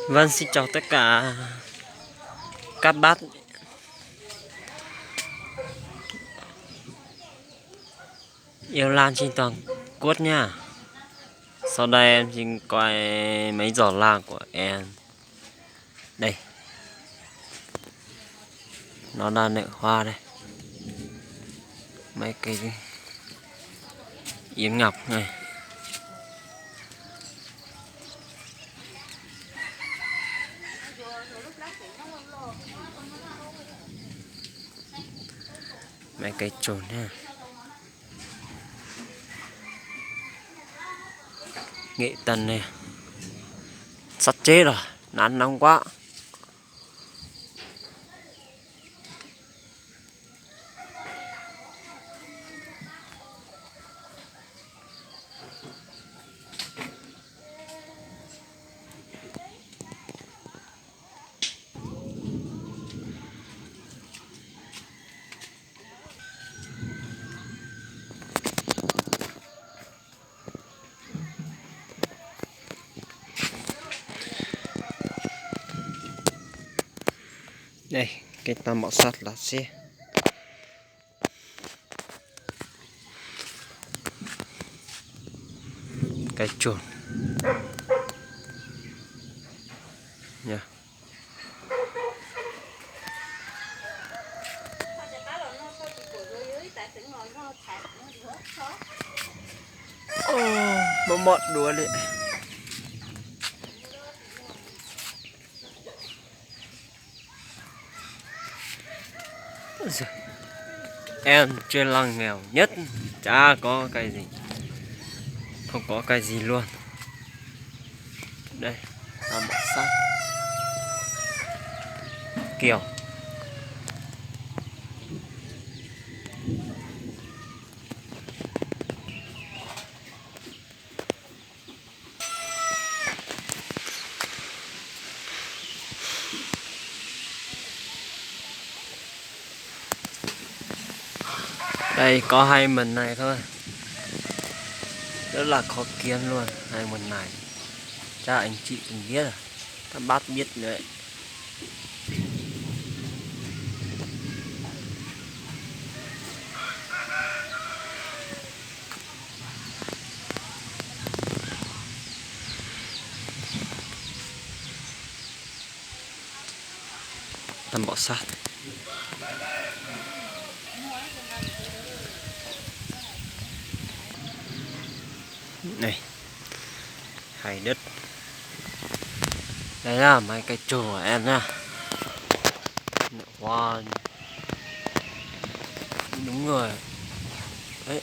Vâng, xin chào tất cả các bác yêu lan trên toàn quốc nha. Sau đây em xin coi mấy giỏ lan của em. Đây, nó đang nở hoa đây. Mấy cây yến ngọc này. Mấy cây trồn nha. Nghệ tần này. Sắp chết rồi, nắng nóng quá. Đây, cái tam bọ sắt là xe. Cái chuồn nha. Nó mọt đuối đấy. Em chuyên lăng nghèo nhất, chả có cái gì, không có cái gì luôn. Đây, tam bọ sát kiểu. Đây có hai mình này thôi, rất là khó kiếm luôn. Hai mình này chắc anh chị cũng biết rồi, các bác biết nữa. Tam bọ sát này, hay đất. Đây là mấy cái chùa của em nha. Wow, đúng rồi đấy.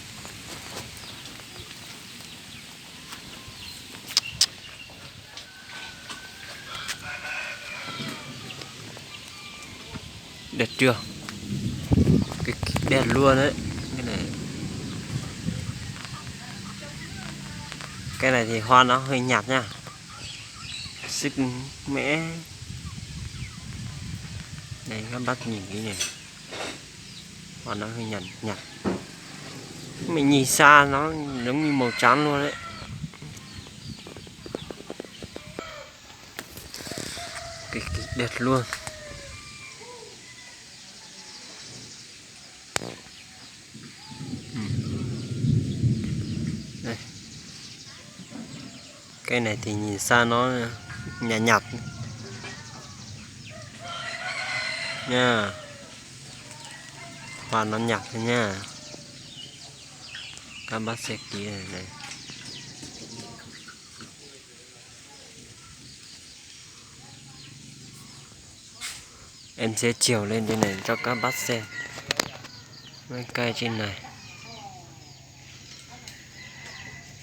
Đẹp chưa? Cái đẹp luôn đấy. Cái này thì hoa nó hơi nhạt nha, xích mẽ. Đây các bác nhìn cái này, hoa nó hơi nhạt nhạt, mình nhìn xa nó giống như màu trắng luôn đấy. Cái đẹp luôn. Đây. Cái này thì nhìn xa nó nhạt nhạt nha, hoa nó nhạt nha. Các bác sẽ kỹ này. Em sẽ chiều lên trên này cho các bác xem mấy cây trên này,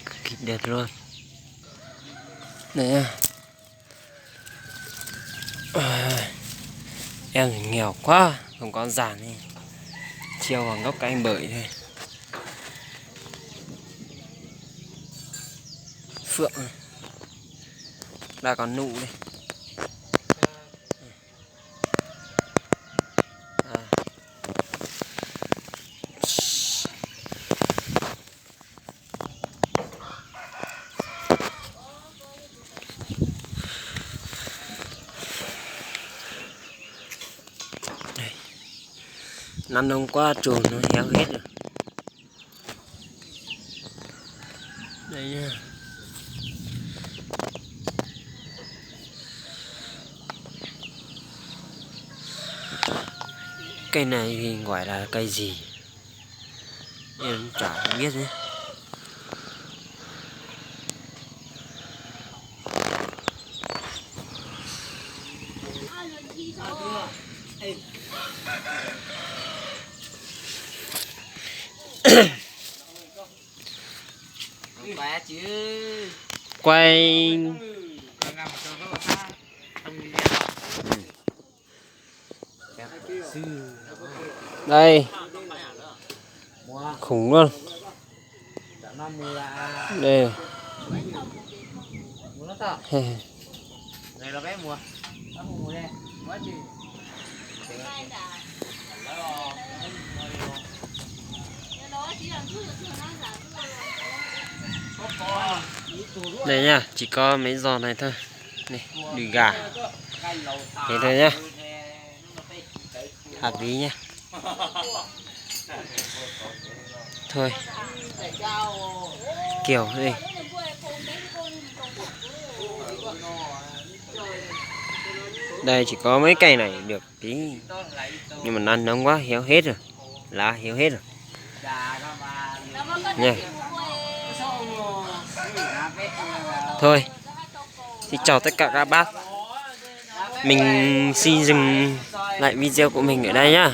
cực kỳ đẹp luôn. Đấy em thì nghèo quá, không có giàn đi chiều vào gốc cây bưởi thôi. Phượng này, đã còn nụ đây. Năn nông quá chuồng nó héo hết rồi. Đây nha. Cây này thì gọi là cây gì em chả biết nữa. Quay đây khủng luôn đây. Này là bé mùa. Mùa đây. Quá chứ. Đây nha, chỉ có mấy giò này thôi. Này, đùi gà. Thế thôi nhá. Hạt lý nhá. Thôi. Kiểu đây. Đây chỉ có mấy cây này được tí. Nhưng mà năn nóng quá, héo hết rồi. Lá héo hết rồi. Nha. Thôi. Thì chào tất cả các bác. Mình xin dừng lại video của mình ở đây nhá.